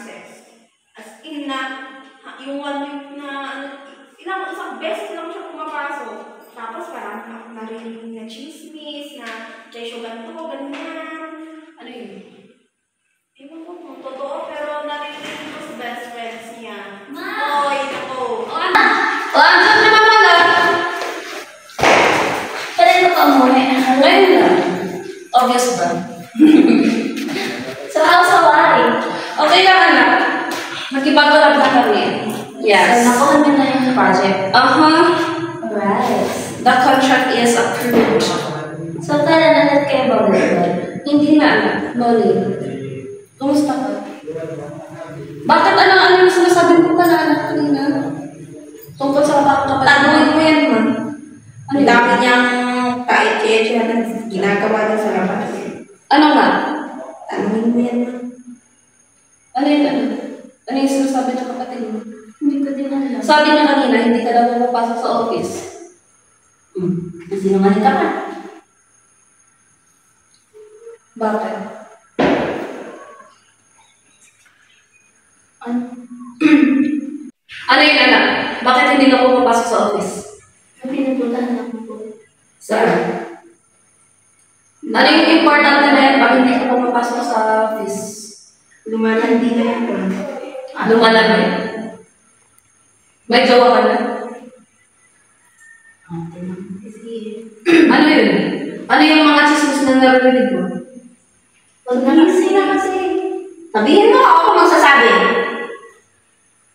access. As in na, yung 1 week na, isang beses lang siya pumapasok. Tapos parang narinig na chismis, na kesyo ganito, ganyan. Ano yun? Ewan ko kung totoo, pero narinig ko sa best friends niya. Oo, ito ko. Andun naman pala. Kailan ka umuwi? Ngayon lang. Obvious ba? Sa wari. Okay lang, anak. Nakipag-collab na kami. Yes. So, nakuha niyo na yung project? Alright. The contract is approved. So, kailan ulit kayo mag-work? Hindi na, anak. No leave. Kumusta ka? Bakit ano yung sinasabi ko pala, anak, kanina? Tungkol sa kapatid. Tanungin mo yan, man. Ang dami niyang kait-kaya na ginagawa niya sa labas. Ano nga? Tanungin mo yan, man. Ano yung sinasabi ng kapatid mo? Hindi ko din alam. Sabi niya kanina, hindi ka daw pumapasok sa office. Sinungaling ka pa. Bakit? Ano yun, anak? Bakit hindi ka pumapasok sa office? Pinupuntahan ako po. Saan? Ano yung importante na yan pag hindi ka pumapasok sa office? Lumalandi na yan, man. Lumalandi? May jowa ka na? Ano yun? Ano yung mga chismis na narinig mo? Huwag na kasi. Sabihin mo, ako magsasabi.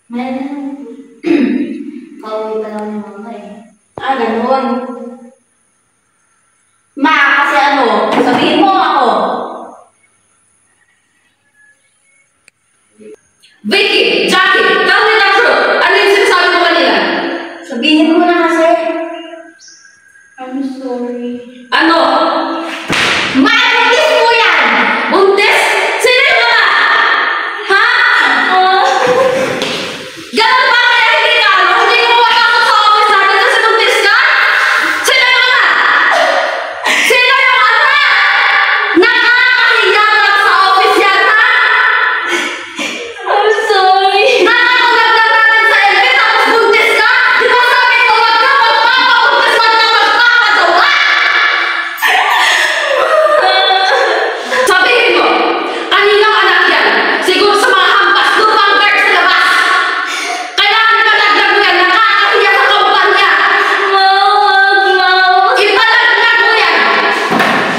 Meron na. Kauwi pa lang yung mama eh. Ganun. Ma, kasi ano, sabihin mo ako. Vicky! Jackie! Tell me the truth! Ano yung sinasabi mo kanina? Sabihin mo na kasi. I'm sorry. Ano? Ma, buntis mo yan! Buntis? Sino yung mama? Ha? Ganun ba kaya hindi ka? Hindi mo mapasok sa office natin kasi buntis ka? Sino yung mama? Sino yung mama? Nakakahiya ka sa office yan, ha? I'm sorry. Nakakaganda natin sa LB tapos buntis ka? Di ba sabi ko wag ka magpapabuntis, wag ka magpapagawa? Sabihin mo, kaninang anak yan? Siguro sa mga hampas lupang guard sa labas. Kailangan palaglag mo yan, nakakahiya sa kumpanya. Ipalaglag mo yan.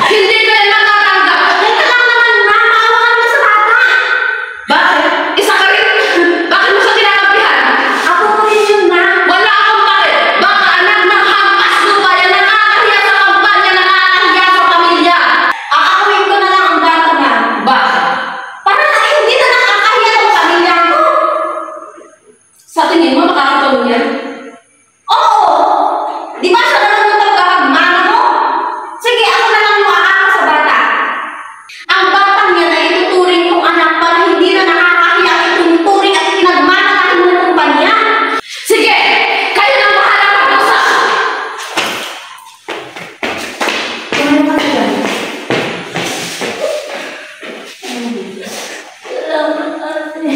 Hindi ko yan matatanggap. Teka lang naman, ma, maawa ka na sa bata. Bakit? Isa ka rin? Bakit mo siya kinakampihan? Ako ko rin yun, ma. Wala akong bakit. Baka anak ng hampas lupa yan, nakakahiya sa kumpanya, nakakahiya sa pamilya. Aakuin ko na lang ang bata, ma. Bakit? Para hindi na nakakahiya ang pamilya ko. Sa tingin mo, makakatulong yan? Oo! Di ba siya na lang yung tagapagmana mo? Sige, ako na lang yung aaka sa bata. Ang batang yan ay ituturing kong anak para hindi na nakakahiya ang ituturing at pinagmana natin ng kumpanya. Sige! Kayo nang bahala mag-usap! Ano ba yan? Salamat ate.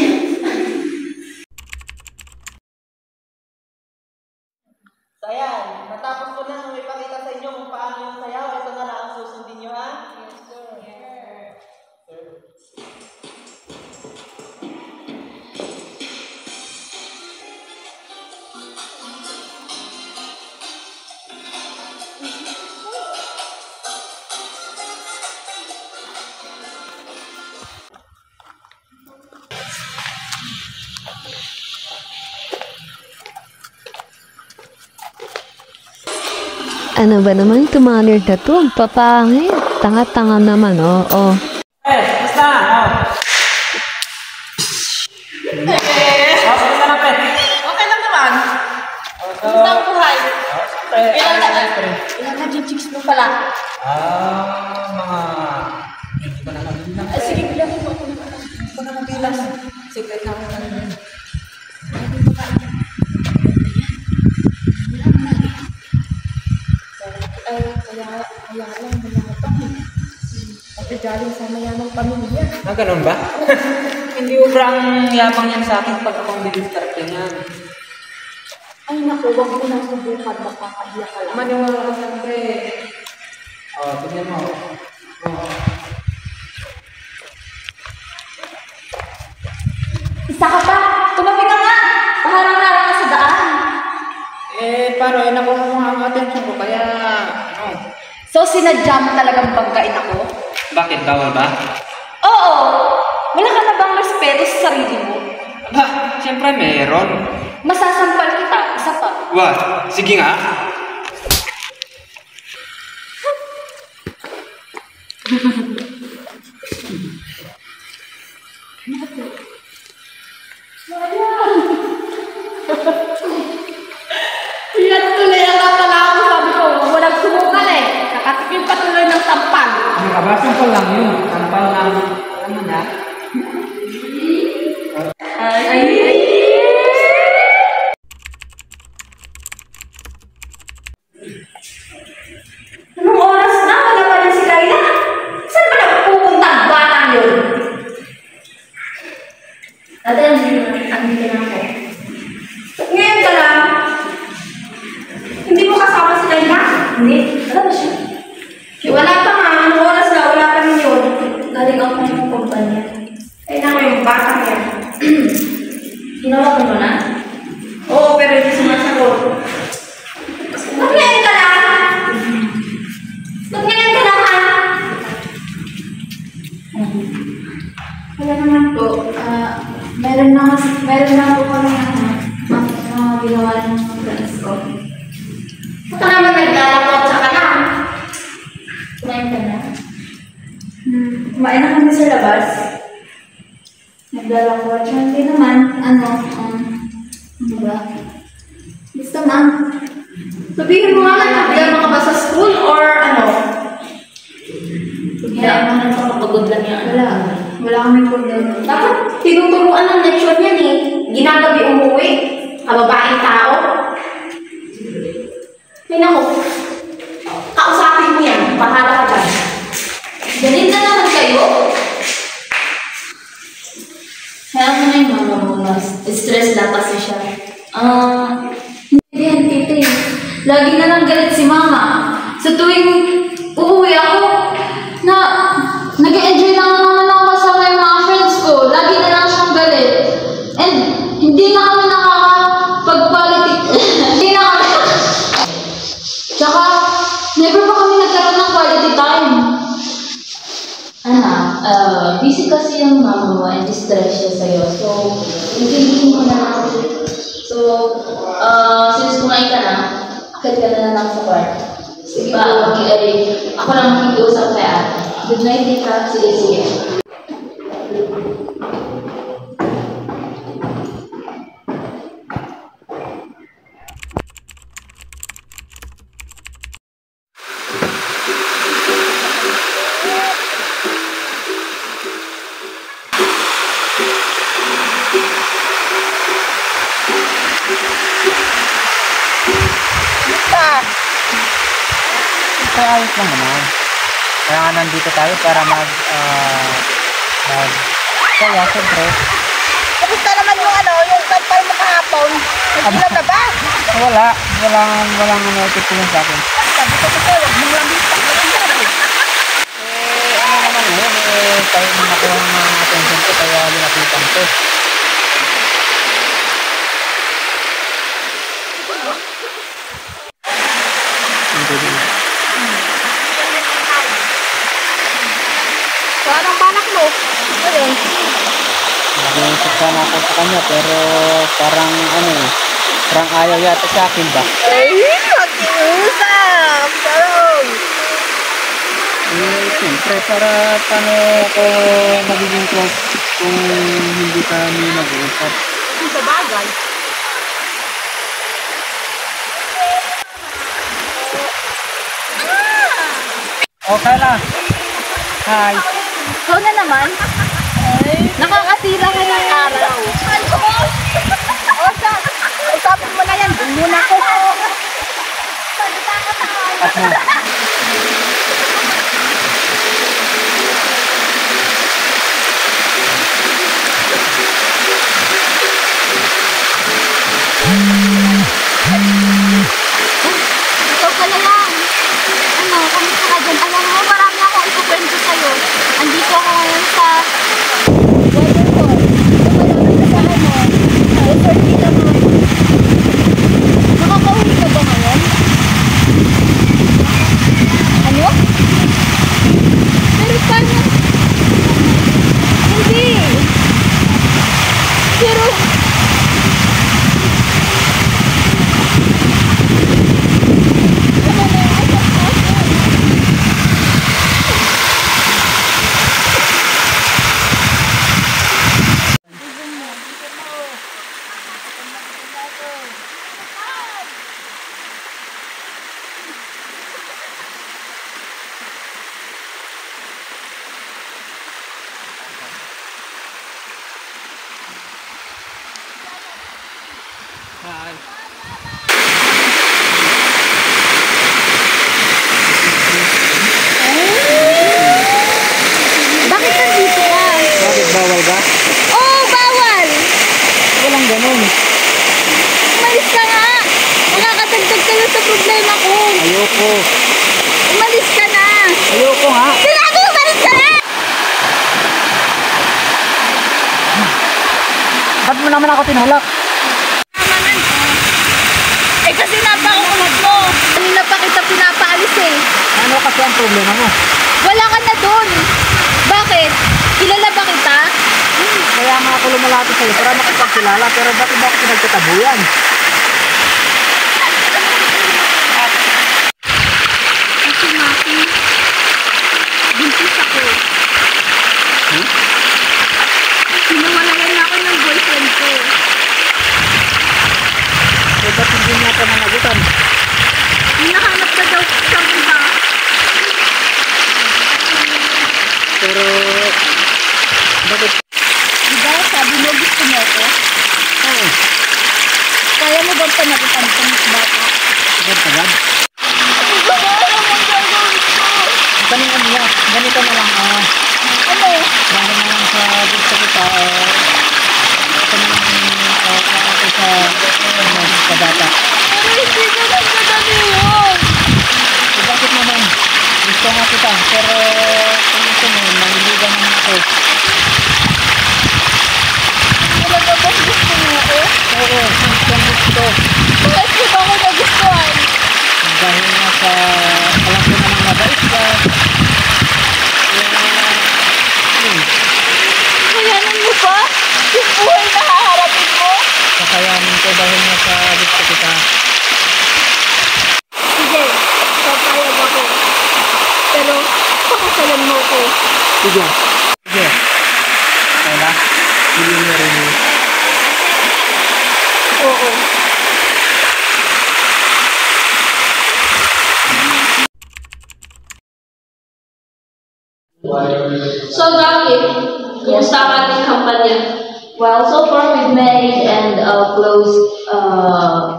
So ayan, matapos ko na ipakita sa inyo kung paano yung sayaw, ito na lang ang susundin nyo, ha? Yes, sir. Ano ba naman itong mga nerd na to? Ang papangit. Tanga-tanga naman, oh. Oh. Basta! Basta na, pre. Okay lang naman. Kumusta ang buhay? Ilan na chicks mo pala? Mga... Hindi ko na nabilang. Sige, bilangin mo ako. Hindi ko na nabilang. Secret na ako na yun. Kaya lang, mayabang. Kasi galing sa mayamang pamilya. Ganun ba? Hindi ubrang yabang yan sa akin pag akong bidiscarte niyan. Ay naku, wag mo nang subukan, makakahiya ka lang. Maniwala ka siyempre. Tingnan mo. Isa ka pa! Tumabi ka nga! Paharang-harang ka sa daan. Paano? Nakuha mo ang atensyon ko, kaya, So, sinadya mo talagang banggain ako? Bakit? Bawal ba? Oo! Wala ka na bang respeto sa sarili mo? Aba, siyempre meron. Masasampal kita, isa pa. Wah, sige nga. Yan tuloy ang pala ako, sabi ko, walang sumukan eh. Nakatikim pa tuloy ng sampal. Aba, sampal lang yun. Sampal lang. Ano na? Anong oras na? Wala pa rin si Kayla. Saan ba nagpupunta ang batang yun? Ate, andito na ako. Ngayon ka lang. Hindi mo kasama si Kayla? Hindi. Wala ba siya? Wala pa nga. Anong oras na? Wala pa rin yun. Galing ako ng kumpanya. Ay naku yung batang yan. Ginawa mo na? Oo, pero hindi sumasagot. Ba't ngayon ka lang? Ba't ngayon ka lang, ha? Wala naman po. Meron na po kami mga ginawa ng mga friends ko. Ba't ka naman naglalakot sa kanan? Kumain ka na? Kumain na kami sa labas. Naglalakot. Hindi naman, ano ba? Basta ma'am. Sabihin mo nga nagbilang ka ba sa school or ano? Kaya naman nagpapagod lang yan. Wala kami problema. Dapat tinuturuan ng leksyon yan eh. Ginagabi umuwi. Kababaeng tao. Ay naku. Kausapin mo yan. Bahala ka dyan. Ganit na naman kayo. Kaya mo na yung mama mo, stress lang kasi siya. Hindi yan, tita eh. Lagi na lang galit si mama. Sa tuwing uuwi ako, nag-enjoy lang naman ako kasama yung mga friends ko. Lagi na lang siyang galit. And hindi na kami nakakapag-quality. Hindi na kami. Tsaka, never pa kami nagkaroon ng quality time. Busy kasi yung mama mo and distress siya sa'yo. So, intindihin mo na lang. So, since kumain ka na, akit ka na lang sa kwarto. Sige ba, ako lang makikiusap kay ate. Good night, tita. Sige. Ito ayos lang naman. Kaya nga nandito tayo para saya, siyempre. Kamusta naman yung yung sampal mo kahapon? Nagsilaw na ba? Walang epekto sa akin. Sabi ko huwag mong lamita. Ano naman yun, tayo na nakuha ng mga attention ko, kaya linapitan ko. So, anong balak mo? Ayun. Nag-iisip sana ako sa kanya, pero parang parang ayaw yata sa akin ba? Ay, mag-iusap! Sarong! Siyempre, paano ako magiging close kung hindi kami mag-uusap? Sa bagay. Okay lang. Hi. Ikaw na naman. Nakakasira ka ng araw. Usapin mo na yan. Doon muna ako. Bakit nandito ka? Bakit bawal ba? Oo, bawal! Walang ganun. Umalis ka nga! Nakakadagdag kayo sa problema ko! Ayoko. Umalis ka na! Ayoko nga. Sinabi, umalis ka na! Ba't mo naman ako tinulak? Eh kasi napakakulat mo! Kanina pa kita pinapaalis eh! Ano kasi ang problema mo? Wala ka na dun! Bakit? Kilala ba kita? Kaya nga ako lumalapit sa'yo para makipagkilala, pero bakit ba ako pinagtatabuyan? Kasi Maki, buntis ako. Sinawalayan ako ng boyfriend ko. Eh, ba't hindi niya pa managutan? Hinahanap na daw siyang iba. Pero, bakit? Diba, sabi mo gusto mo ako? Oo. Kaya mo bang panagutan ko mas bata? Agad-agad. Diba, alam mo ang gagawin ko? Ganito na lang. Ganito na lang. Ano? Dahil na lang sa gusto kita, ito na lang ako sa bata. Pero hindi naman madali yun. So, bakit naman? Gusto nga kita, pero kung gusto mo, mahiligan naman ako. Talaga bang gusto mo ako? Oo, gusto. Bakit ko ba ako nagustuhan? Dahil nga sa, alam ko naman mabait ka. Yun, Kayanan mo ba? Yung buhay na haharapin mo? kakayanin ko dahil nga sa gusto kita. Sige, papayag ako. Pero, pakasalan mo ko. Sige. Sige. Kaya, hindi mo rin yun. Oo. So, bakit? Kumusta ang ating kampanya? Well, so far we've made and closed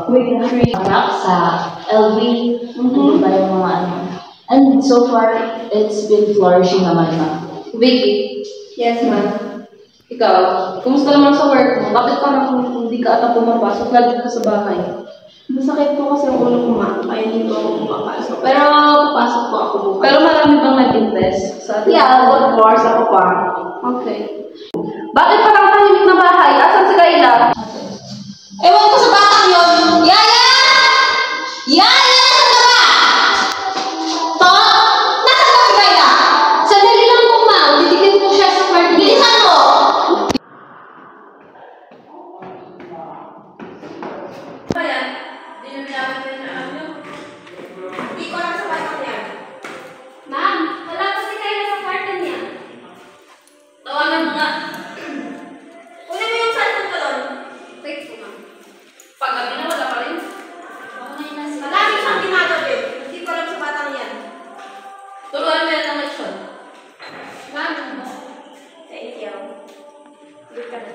three products sa LV, ba yung mga ano. And so far, it's been flourishing naman na. Vicky, Yes, ma'am. ikaw, kumusta naman sa work mo? Bakit parang hindi ka ata pumapasok? Lagi ka sa bahay. Masakit po kasi ang ulo ko, ma'am. Kaya hindi po ako pumapasok. Pero, papasok po ako bukas. Pero marami bang nag-invest sa ating of course, ako pa. Okay. Bakit parang tahimik na bahay? Asan si Kayla? Ewan ko sa batang yun! Yaya! Yaya! Nasaan ka ba? To? Nasaan ba si Kayla? Sandali lang po, ma. Titigil po siya sa party. Bilisan mo! Ba yan? Hindi nyo nilaman na yung alam nyo? Hindi ko alam sa batang yan. Ma'am, wala po si Kayla sa party niya. Tawagan mo nga. Kunin mo yung cellphone ko doon. Wait po, ma'am. Paggabi na wala pa rin. Marami siyang ginagabi. Hindi ko alam sa batang yan. Turuan mo yan ng leksyon. Ma'am, Thank you. Good ka na.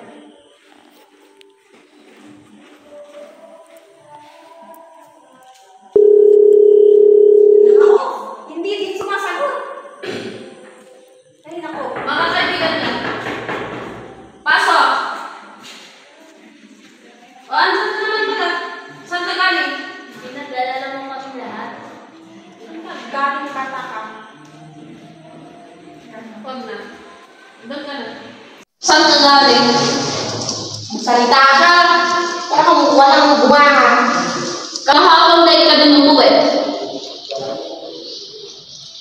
Nako! Hindi din sumasagot. Ay, nako. mga kaibigan niya. Pasok! O, andun na naman pala. Saan ka galing? Pinaglalala mo kami lahat. Galing bata ka. Huwag na. Doon ka na. Saan ka galing? Salita ka! Kaya kung walang gumawa. Kahapon dahil ka din umuwi.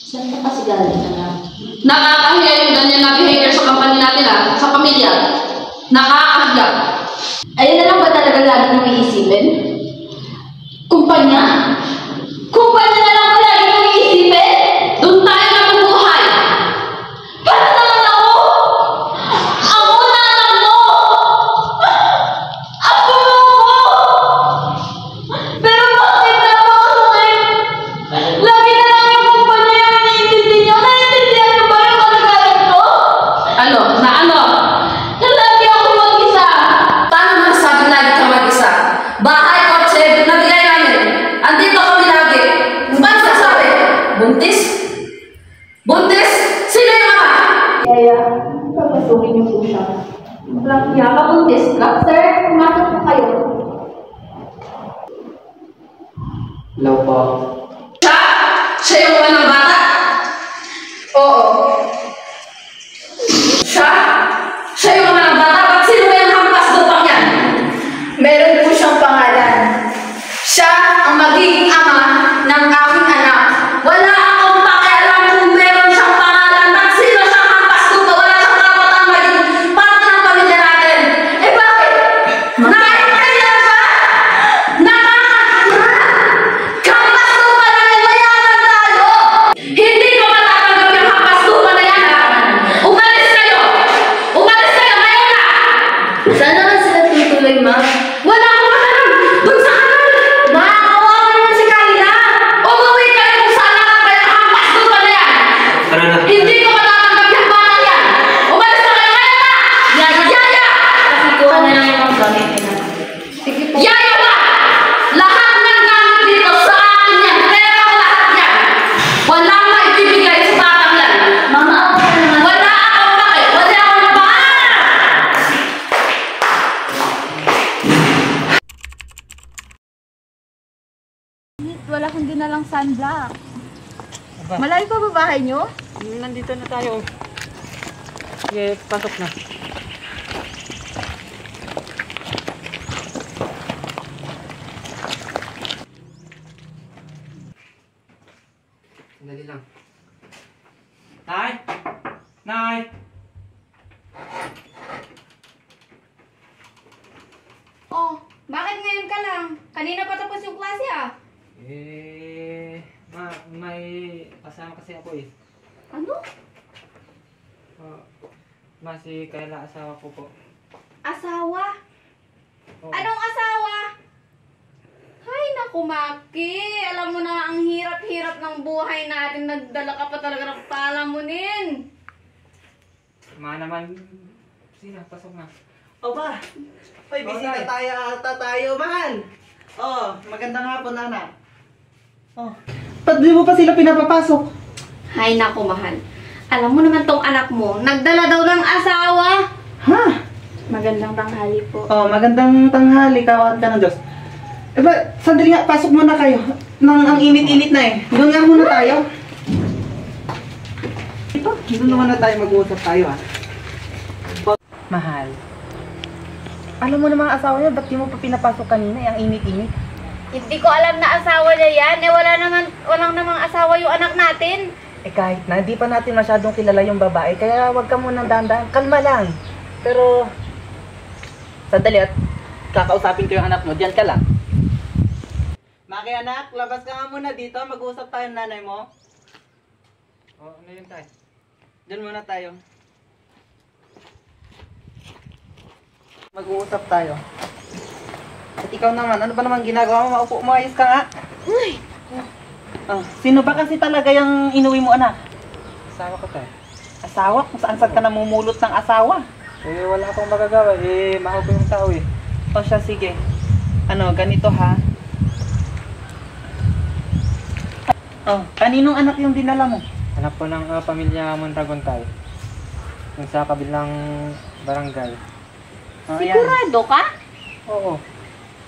Saan ka kasi galing, anak? Nakakahiya yung ganyan na behavior sa company natin sa pamilya. Nakakahiya. Ayun na lang ba talaga lagi mong iisipin? Kumpanya? Kumpanya na lang ba lagi mong iisipin? Doon tayo nabubuhay. Paano naman ako? Ako na anak mo! Ako mo ako! Pero bakit napakasakit? Lagi na lang yung kumpanya yung iniintindi niyo. Naiintindihan niyo ba yung kalagayan ko? Ano? Na ano? Na lagi ako mag-isa. Paano masasabi lagi ka mag-isa? Bakit Hello po. Siya? Siya yung walang bata? Oo. Siya? Siya yung walang bata? Ba't sino yung hampas lupang yan? Meron po siyang pangalan. Siya ang magiging ama ng aking anak. Wala akong pakialam kung meron siyang pangalan. Ba't sino siyang hampas lupa? Wala siyang karapatang maging parte ng pamilya natin. Eh bakit? Nakakailan ba? Nakakasira! Hampas lupa lang yan, mayaman tayo! Hindi ko matatanggap yung hampas lupa na yan. Umalis kayo! Umalis kayo ngayon na! Saan naman sila tutuloy, ma'am? Wala akong alam! Doon sa kanal! Makakawa naman si Kyla! Umuwi kayo kung saan nakakaya ang hampas lupa na yan! Tara na. Hindi ko matatanggap yung bata yan! Umalis na kayo ngayon na! Yaya! Pakikuha na lang yung mga gamit nila. Yaya ba? Lahat ng gamit dito sa akin yan! Pera ko lahat yan! Wala akong maibibigay sa batang yan! Mama, ako na naman. Wala akong pake! Wala akong pake! Wala kang dinalang sunblock. Malayo pa ba bahay nyo? Nandito na tayo. Sige, pasok na. Sandali lang. Nay! Nay! Oh, bakit ngayon ka lang? Kanina pa tapos yung klase ah. May kasama kasi ako eh. Ano? Si Kayla, asawa ko po. Asawa? Oo. Anong asawa? Hay naku, Maki. Alam mo na ang hirap-hirap ng buhay natin. Nagdala ka pa talaga ng palamunin. Naman, sila, pasok na. Oba, may bisita tayo ata tayo, mahal. Oh, magandang hapon, anak. Oh, ba't di mo pa sila pinapapasok? Hay naku, mahal. Alam mo naman tong anak mo, nagdala daw ng asawa. Ha? Magandang tanghali po. Oh, magandang tanghali, kawan ka ng Diyos. Eh ba, sandali nga, pasok muna kayo. Ang init-init na eh. Doon nga muna tayo. Ito, doon naman na tayo mag-uusap tayo ah. Mahal. Alam mo namang asawa niya, ba't di mo pa pinapasok kanina? Ang init-init. Hindi ko alam na asawa niya yan. Eh, walang namang asawa yung anak natin. Eh kahit na, di pa natin masyadong kilala yung babae, kaya wag ka munang dahan-dahan. Kalma lang. Pero, sandali at kakausapin ko yung anak mo. Diyan ka lang. Maki anak, labas ka nga muna dito. Mag-uusap tayo ng nanay mo. Ano yun tayo? Diyan muna tayo. Mag-uusap tayo. At ikaw naman, ano ba naman ginagawa mo? Maupo, umayos ka nga. Sino ba kasi talaga yung inuwi mo, anak? Asawa ko tayo. Asawa? Kung saan ka namumulot ng asawa? Wala akong magagawa. Mahal ko yung tao eh. O siya, sige. Ganito ha. Kaninong anak yung dinala mo? Anak po ng pamilya Mondragon tayo. Yung sa kabilang barangay. Sigurado ka? Oo.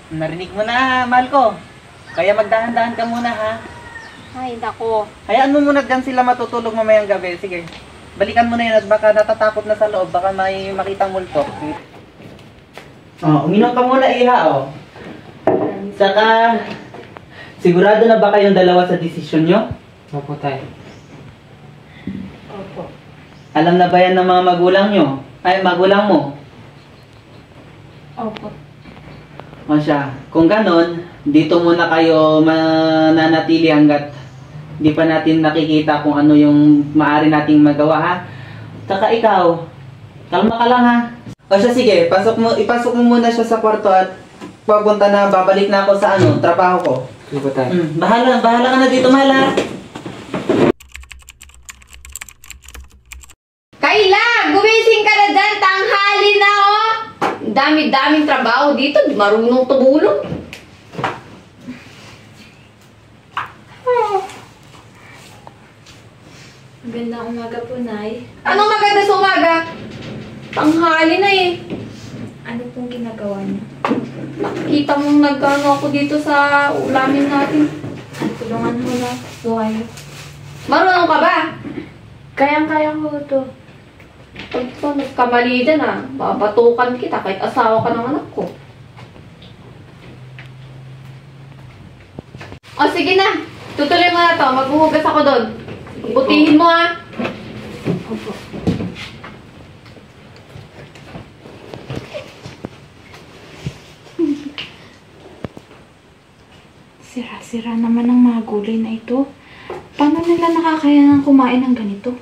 Narinig mo na, mahal ko. Kaya magdahan-dahan ka muna ha. Ay, nako. Hayaan mo muna dyan sila matutulog mamayang gabi. Sige. Balikan mo na yun at baka natatakot na sa loob. Baka may makitang multo. Uminom ka muna, iha, Saka, sigurado na ba kayong dalawa sa desisyon nyo? Opo tayo. Opo. Alam na ba yan ng mga magulang nyo? Ay, magulang mo? Opo. O siya, kung ganon, dito muna kayo mananatili hanggat di pa natin nakikita kung ano yung maaari nating magawa, ha? Saka ikaw, kalma ka lang, ha? O siya, sige, ipasok mo muna siya sa kwarto at papunta na, babalik na ako sa trabaho ko. Sige po tayo. Bahala ka na dito, mahal, ha? Kayla, gumising ka na dyan. Tanghali na, oh. Dami-daming trabaho dito. Marunong tumulong. Magandang umaga po, Nay. Anong maganda sa umaga? Tanghali na eh. Ano pong ginagawa niyo? Nakikita mong nagkano ako dito sa ulamin natin. Tulungan mo na. Buhay. Marunong ka ba? Kayang-kaya ko to. Pag nagkamali dyan babatukan kita kahit asawa ka ng anak ko. O sige na, tutuloy mo na to. Maghuhugas ako doon. Butihin mo Opo. Sira-sira naman ang mga gulay na ito. Paano nila nakakayanang kumain ng ganito?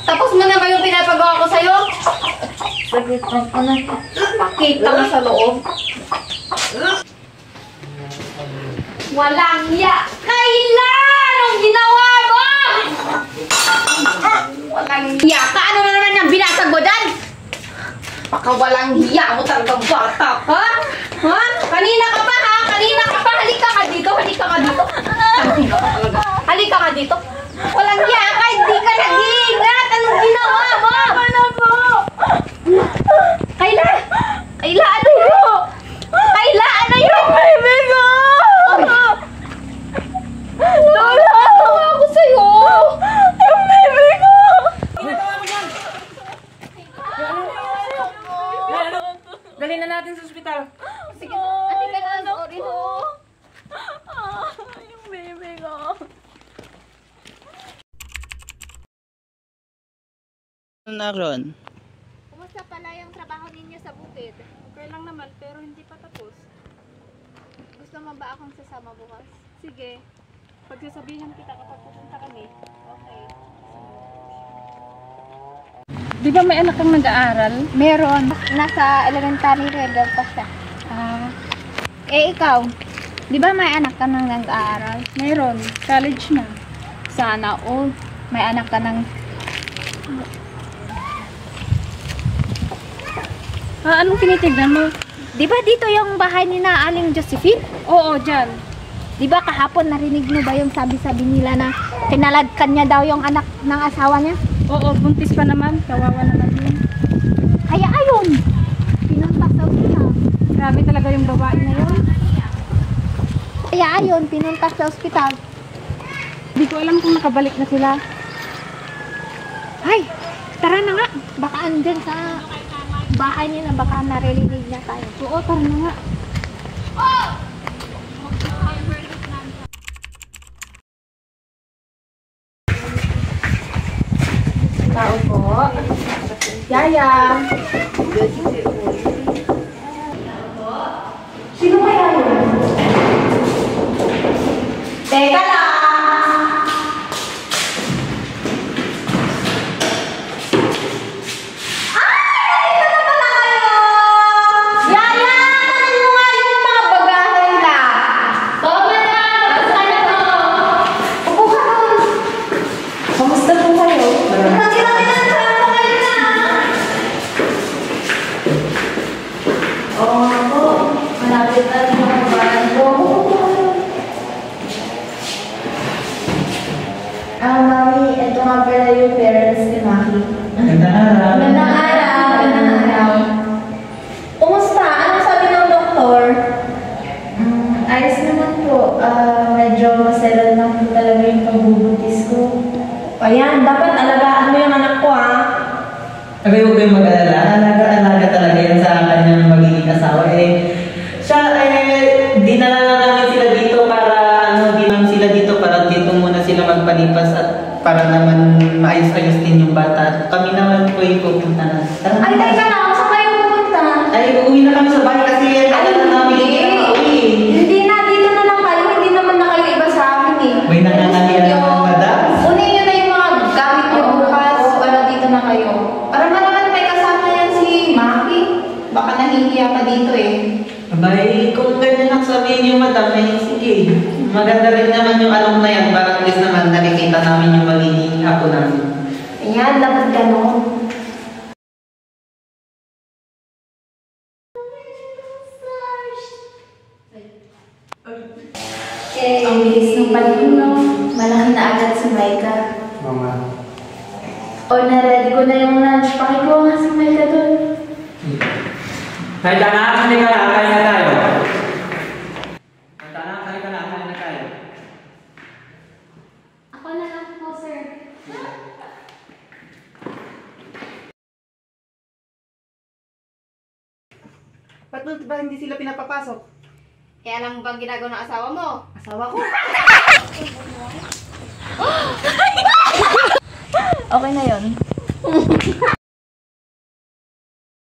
Tapos mo na ba yung pinapagawa ko sa'yo? Saglit lang ko na. Pakita mo sa loob. Walang ya! Kailan ang ginawa mo? Walang ya ka? Ano na naman yung binasag mo dyan? Baka walang hiya mo talagang bata, ha? Ha? Kanina ka pa, ha? Kanina ka pa. Halika ka dito. Halika ka dito. Halika ka talaga. Halika ka dito. Walang hiya ka. Hindi ka nag-iingat. Anong ginawa mo? Ano po? Kayla! Kayla, ano yun? Kayla, ano yun? Baby ko! Tulong ako sa'yo! Yung baby ko! Dali na natin sa ospital. Sige, ate ka na. Sorry ho. Yung baby ko. Na ron? Kumusta pala yung trabaho ninyo sa bukid? Okay lang naman, pero hindi pa tapos. Gusto mo ba akong sasama bukas? Sige. Pagsasabihan kita kapag pupunta kami. Okay. Di ba may anak kang nag-aaral? Meron. Nasa elementary level pa siya. Ikaw, di ba may anak ka nang nag-aaral? Meron. College na. Sana all. May anak ka nang... Anong tinitignan mo? Di ba dito yung bahay ni na Aling Josephine? Oo, dyan. Di ba kahapon narinig mo ba yung sabi-sabi nila na kinaladkan niya daw yung anak ng asawa niya? Oo, buntis pa naman. Kawawa naman yun. Kaya ayun, pinunta sa ospital. Grabe talaga yung babae na yun. Kaya ayun, pinunta sa ospital. Hindi ko alam kung nakabalik na sila. Ay, tara na nga. Baka andyan sa bahay nila, baka narinig niya tayo. Oo, tara na nga. Tao po. Yaya. Sino kaya yun? Teka lang! Mami, ito nga pala yung parents ni Maki. Magandang araw. Magandang araw. Magandang araw. Kumusta? Anong sabi ng doktor? Ayos naman po. Medyo maselan lang po talaga yung pagbubuntis ko. Ayan, dapat alagaan mo yung anak ko, ha? Sabi mo ba yung mag-alala? Alaga-alaga talaga yan sa kanyang magiging asawa. Siya, dinala lang namin sila dito para, di lang sila dito para dito muna sila magpalipas at para naman maayos-ayos din yung bata. Kami naman po yung pupunta na. Tara. Ay, teka lang. Saan kayo pupunta? Ay, uuwi na kami sa bahay kasi alam na namin Hindi na. Dito na lang kayo. Hindi naman na kayo iba sa amin, eh. May nanganganian ng madam. Kunin nyo na yung mga gamit nyo bukas. Wala, dito na kayo. Para naman may kasama yan si Maki. Baka nahihiya pa dito, eh. Abay, kung ganyan ang sabihin yung madam, sige. Maganda rin naman yung alok na yan para at least naman nakikita namin yung magiging apo namin. Ayan, dapat gano'n. ang bilis ng panahon, no? Malaki na agad si Micah. Mama. O, na-ready ko na yung lunch. Pakikuha nga si Micah doon. Kahit na, kain na tayo. Kahit na, kain na tayo. Ako na lang po, sir. Ba't ba hindi sila pinapapasok? Eh, alam mo bang ginagawa ng asawa mo? Asawa ko. Okay na yon.